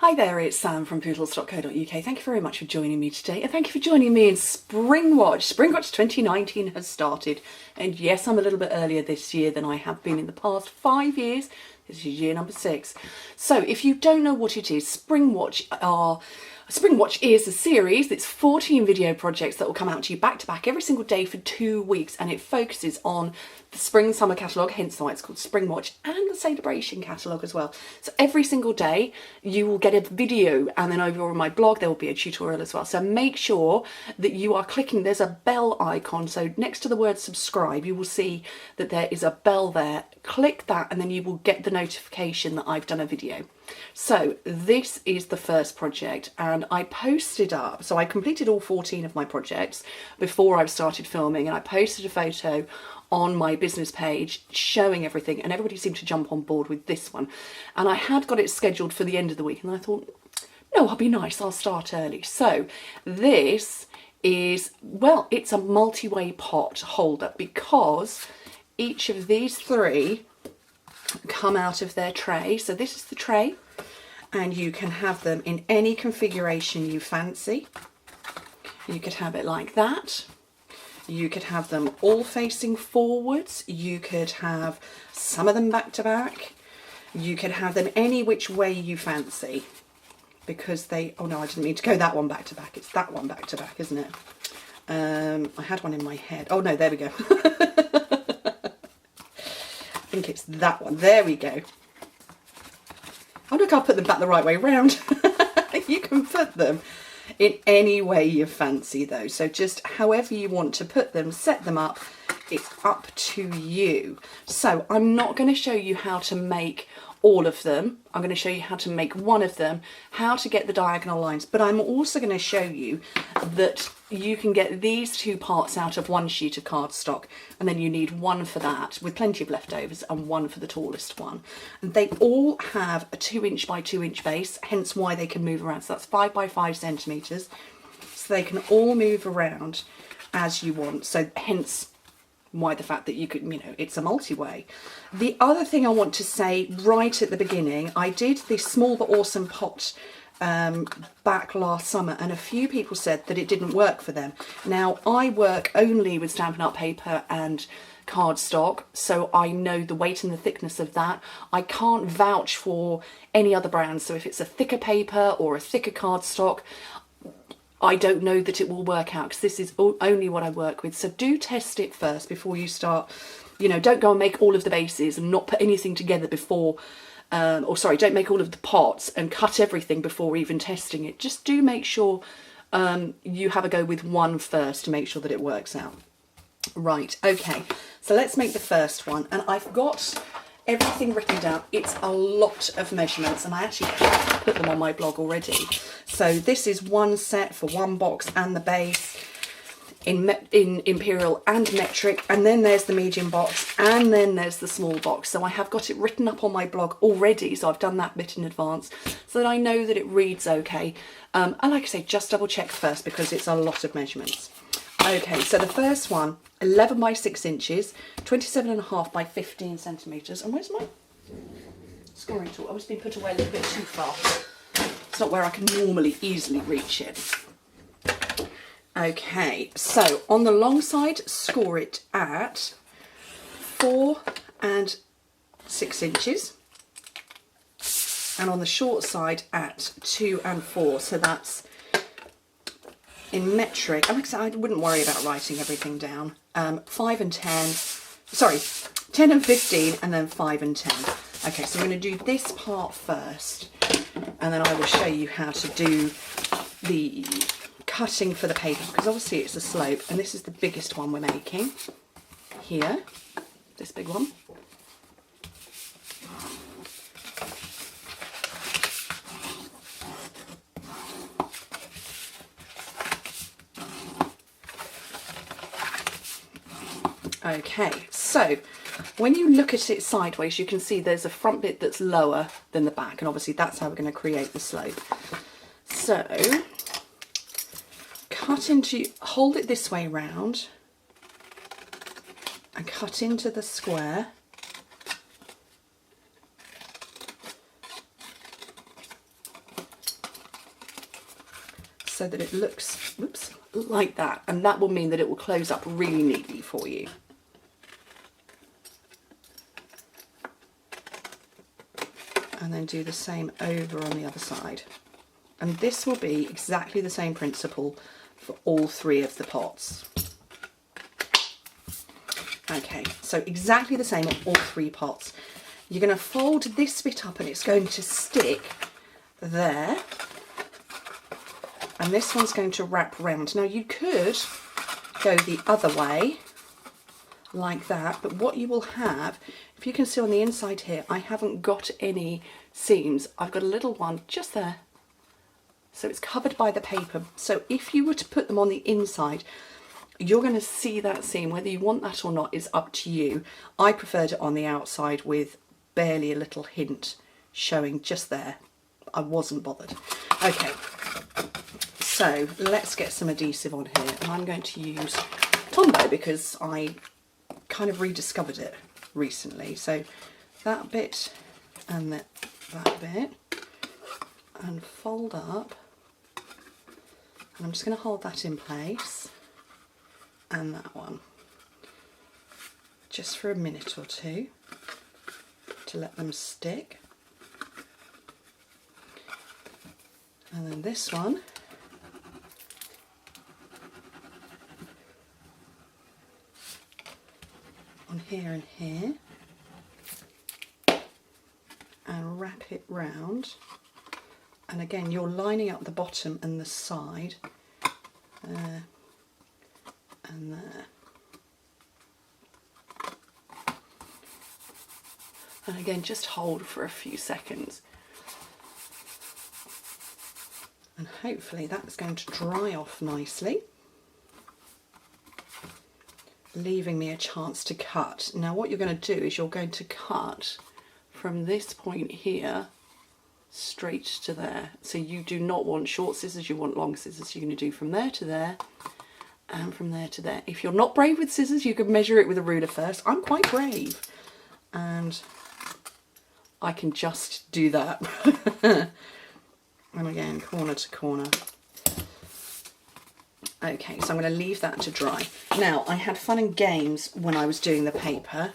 Hi there, it's Sam from poodles.co.uk. Thank you very much for joining me today, and thank you for joining me in SpringWatch. SpringWatch 2019 has started, and yes, I'm a little bit earlier this year than I have been in the past 5 years. This is year number 6. So if you don't know what it is, SpringWatch is a series. It's 14 video projects that will come out to you back to back every single day for 2 weeks, and it focuses on the spring summer catalogue, hence why it's called SpringWatch, and the celebration catalogue as well. So every single day you will get a video, and then over on my blog there will be a tutorial as well. So make sure that you are clicking, there's a bell icon, so next to the word subscribe you will see that there is a bell there. Click that and then you will get the notification that I've done a video. So this is the first project, and I posted up, so I completed all 14 of my projects before I started filming, and I posted a photo on my business page showing everything, and everybody seemed to jump on board with this one. And I had got it scheduled for the end of the week, and I thought, no, I'll be nice, I'll start early. So this is, well, it's a multi-way pot holder, because each of these three come out of their tray. So this is the tray, and you can have them in any configuration you fancy. You could have it like that. You could have them all facing forwards. You could have some of them back to back. You could have them any which way you fancy, because they, oh no, I didn't mean to go that one back to back. It's that one back to back, isn't it? I had one in my head. Oh no, there we go. I think it's that one. There we go. Oh look, I'll put them back the right way round. You can put them in any way you fancy though. So just however you want to put them, set them up, it's up to you. So I'm not going to show you how to make all of them. I'm going to show you how to make one of them, how to get the diagonal lines, but I'm also going to show you that you can get these two parts out of one sheet of cardstock, and then you need one for that with plenty of leftovers and one for the tallest one. And they all have a 2" by 2" base, hence why they can move around. So that's 5 by 5 centimetres. So they can all move around as you want. So hence why the fact that you could, you know, it's a multi-way. The other thing I want to say right at the beginning, I did this small but awesome pot back last summer, and a few people said that it didn't work for them. Now I work only with Stampin' Up! Paper and cardstock, so I know the weight and the thickness of that. I can't vouch for any other brands, so if it's a thicker paper or a thicker cardstock, I don't know that it will work out, because this is only what I work with. So do test it first before you start. You know, don't go and make all of the bases and not put anything together before, or sorry, don't make all of the pots and cut everything before even testing it. Just do make sure you have a go with one first to make sure that it works out. Right, okay, so let's make the first one. And I've got everything written down. It's a lot of measurements, and I actually put them on my blog already. So this is one set for one box and the base in imperial and metric, and then there's the medium box, and then there's the small box. So I have got it written up on my blog already, so I've done that bit in advance so that I know that it reads okay. And like I say, just double check first, because it's a lot of measurements. Okay, so the first one, 11 by 6 inches, 27.5 by 15 centimetres. And where's my scoring tool? Oh, it's been put away a little bit too far. It's not where I can normally easily reach it. Okay, so on the long side, score it at 4 and 6 inches. And on the short side at 2 and 4. So that's in metric. I wouldn't worry about writing everything down. 5 and 10, sorry, 10 and 15, and then 5 and 10. Okay, so I'm going to do this part first, and then I will show you how to do the cutting for the paper, because obviously it's a slope, and this is the biggest one we're making here, this big one. Okay, so when you look at it sideways, you can see there's a front bit that's lower than the back, and obviously that's how we're going to create the slope. So hold it this way round and cut into the square so that it looks, oops, like that, and that will mean that it will close up really neatly for you. And then do the same over on the other side. And this will be exactly the same principle for all 3 of the pots. Okay, so exactly the same on all 3 pots. You're going to fold this bit up and it's going to stick there. And this one's going to wrap round. Now you could go the other way like that, but what you will have, if you can see on the inside here, I haven't got any seams. I've got a little one just there. So it's covered by the paper. So if you were to put them on the inside, you're going to see that seam. Whether you want that or not is up to you. I preferred it on the outside with barely a little hint showing just there. I wasn't bothered. Okay, so let's get some adhesive on here, and I'm going to use Tombow because I kind of rediscovered it recently. So that bit and that bit, and fold up, and I'm just going to hold that in place, and that one, just for a minute or two to let them stick. And then this one, on here and here, and wrap it round. And again, you're lining up the bottom and the side, there and there. And again, just hold for a few seconds. And hopefully that's going to dry off nicely, leaving me a chance to cut. Now what you're going to do is you're going to cut from this point here straight to there. So you do not want short scissors, you want long scissors. You're going to do from there to there and from there to there. If you're not brave with scissors, you can measure it with a ruler first. I'm quite brave and I can just do that. And again, corner to corner. Okay, so I'm going to leave that to dry. Now, I had fun and games when I was doing the paper.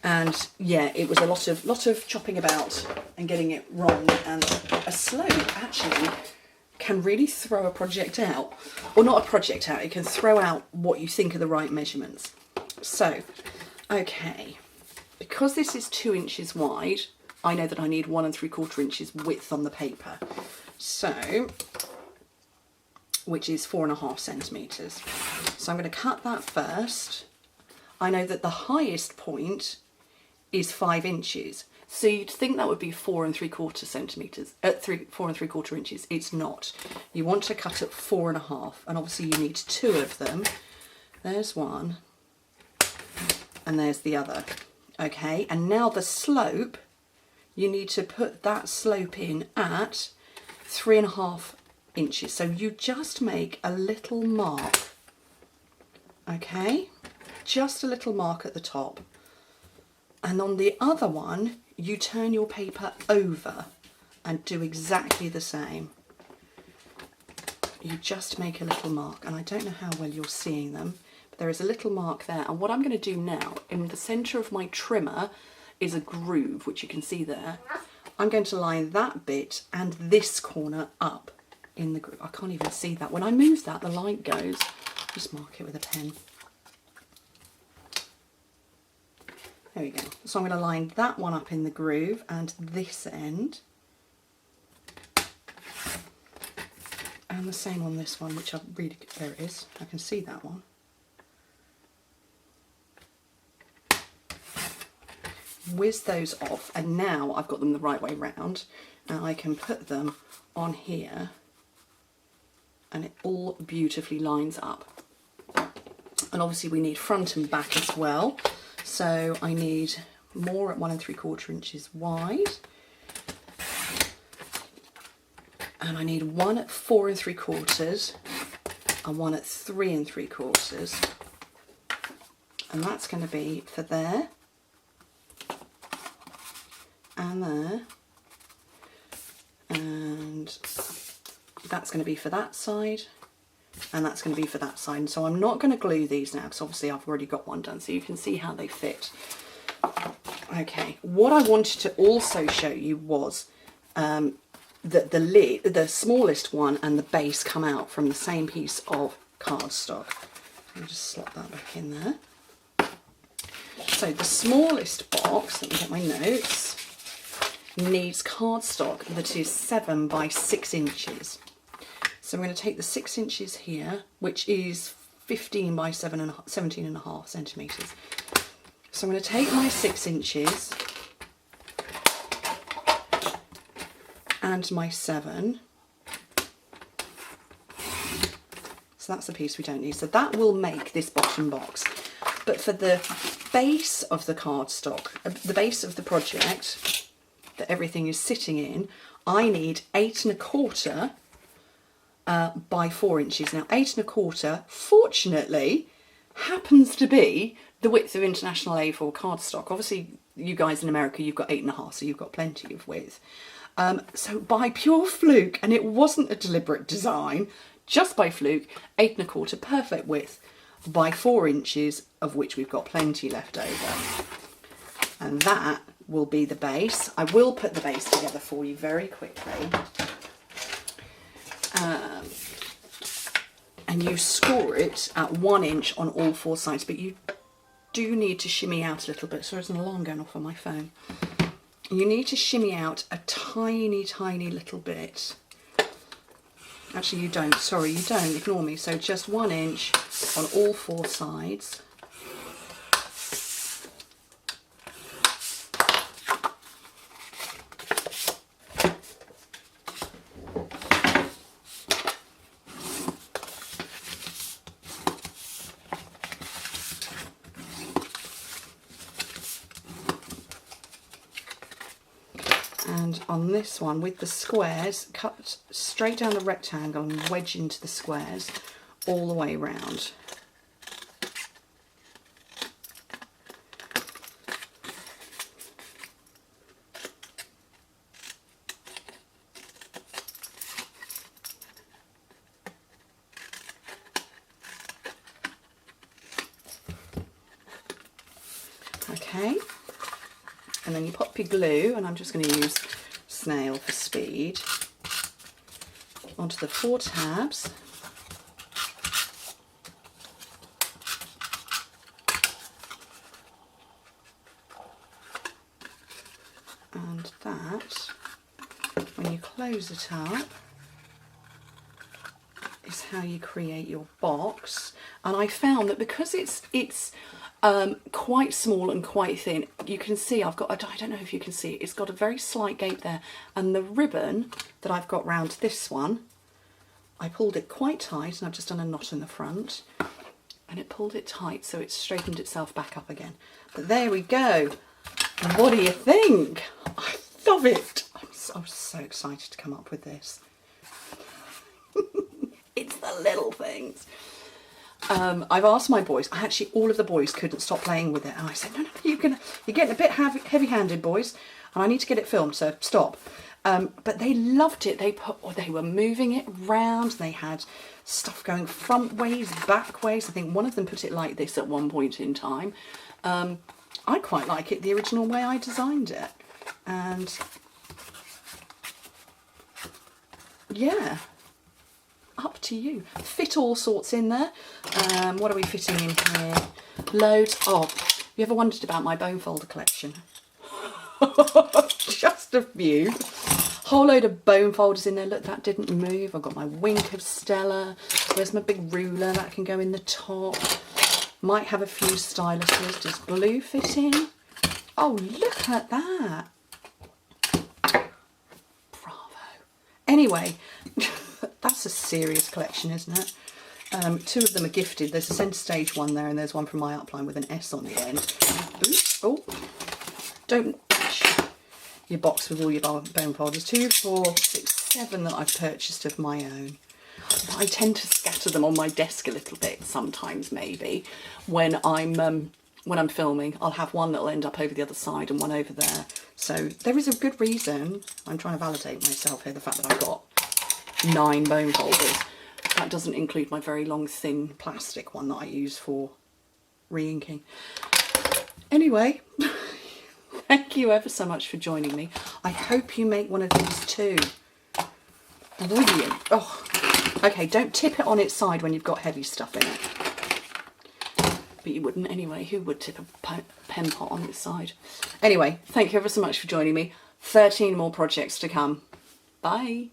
And yeah, it was a lot of chopping about and getting it wrong. And a slope actually can really throw a project out. Or not a project out, it can throw out what you think are the right measurements. So, okay, because this is 2 inches wide, I know that I need 1 3/4 inches width on the paper, so, which is 4.5 centimetres. So I'm going to cut that first. I know that the highest point is 5 inches, so you'd think that would be 4 3/4 centimetres, 4 3/4 inches. It's not. You want to cut at 4.5, and obviously you need 2 of them. There's one, and there's the other. Okay, and now the slope, you need to put that slope in at 3.5 inches. So you just make a little mark, okay? Just a little mark at the top. And on the other one, you turn your paper over and do exactly the same. You just make a little mark, and I don't know how well you're seeing them, but there is a little mark there. And what I'm going to do now, in the centre of my trimmer, is a groove, which you can see there. I'm going to line that bit and this corner up in the groove. I can't even see that. When I move that, the light goes. Just mark it with a pen. There we go. So I'm going to line that one up in the groove and this end. And the same on this one, which I really, there it is. I can see that one. Whiz those off, and now I've got them the right way round, and I can put them on here and it all beautifully lines up. And obviously we need front and back as well, so I need more at 1 3/4 inches wide, and I need 1 at 4 3/4 and 1 at 3 3/4, and that's going to be for there and there and that's going to be for that side, and that's going to be for that side. And so I'm not going to glue these now because obviously I've already got one done, so you can see how they fit. Okay, what I wanted to also show you was that the lid, the smallest one and the base come out from the same piece of cardstock. I'll just slot that back in there. So the smallest box, let me get my notes, needs cardstock that is 7 by 6 inches. So I'm going to take the 6 inches here, which is 15 by 17.5 centimetres. So I'm going to take my 6 inches and my 7. So that's the piece we don't need. So that will make this bottom box. But for the base of the cardstock, the base of the project that everything is sitting in, I need 8 1/4 by 4 inches. Now 8 1/4, fortunately, happens to be the width of International A4 cardstock. Obviously, you guys in America, you've got 8 1/2, so you've got plenty of width. So by pure fluke, and it wasn't a deliberate design, just by fluke, 8 1/4, perfect width by 4 inches, of which we've got plenty left over. And that will be the base. I will put the base together for you very quickly. And you score it at 1 inch on all 4 sides, but you do need to shimmy out a little bit. So there's an alarm going off on my phone. You need to shimmy out a tiny, tiny little bit. Actually, you don't. Sorry, you don't. Ignore me. So just 1 inch on all 4 sides. And on this one, with the squares, cut straight down the rectangle and wedge into the squares all the way round. Okay. And then you pop your glue, and I'm just going to use snail for speed, onto the 4 tabs. And that, when you close it up, is how you create your box. And I found that because it's quite small and quite thin, you can see I've got, I don't know if you can see it, it's got a very slight gape there, and the ribbon that I've got round this one, I pulled it quite tight, and I've just done a knot in the front, and it pulled it tight so it straightened itself back up again. But there we go. What do you think? I love it. I was so excited to come up with this. It's the little things. I've asked my boys, actually all of the boys couldn't stop playing with it, and I said, no, you're getting a bit heavy-handed, boys, and I need to get it filmed, so stop. But they loved it. They were moving it round, they had stuff going front ways, back ways. I think one of them put it like this at one point in time. I quite like it the original way I designed it, and yeah. Up to you. Fit all sorts in there. What are we fitting in here? Loads of. You ever wondered about my bone folder collection? Just a few. Whole load of bone folders in there. Look, that didn't move. I've got my wink of Stella. Where's my big ruler? That can go in the top. Might have a few styluses. Does glue fit in? Oh, look at that. Bravo. Anyway. That's a serious collection, isn't it? 2 of them are gifted. There's a centre stage one there, and there's one from my upline with an S on the end. Oops. Oh, don't touch your box with all your bone folders. 2, 4, 6, 7 that I've purchased of my own. But I tend to scatter them on my desk a little bit sometimes, maybe when I'm filming. I'll have one that'll end up over the other side and one over there. So there is a good reason. I'm trying to validate myself here, the fact that I've got 9 bone folders. That doesn't include my very long thin plastic one that I use for re-inking. Anyway, thank you ever so much for joining me. I hope you make one of these too. Brilliant. Oh, okay, don't tip it on its side when you've got heavy stuff in it. But you wouldn't anyway. Who would tip a pen pot on its side? Anyway, thank you ever so much for joining me. 13 more projects to come. Bye.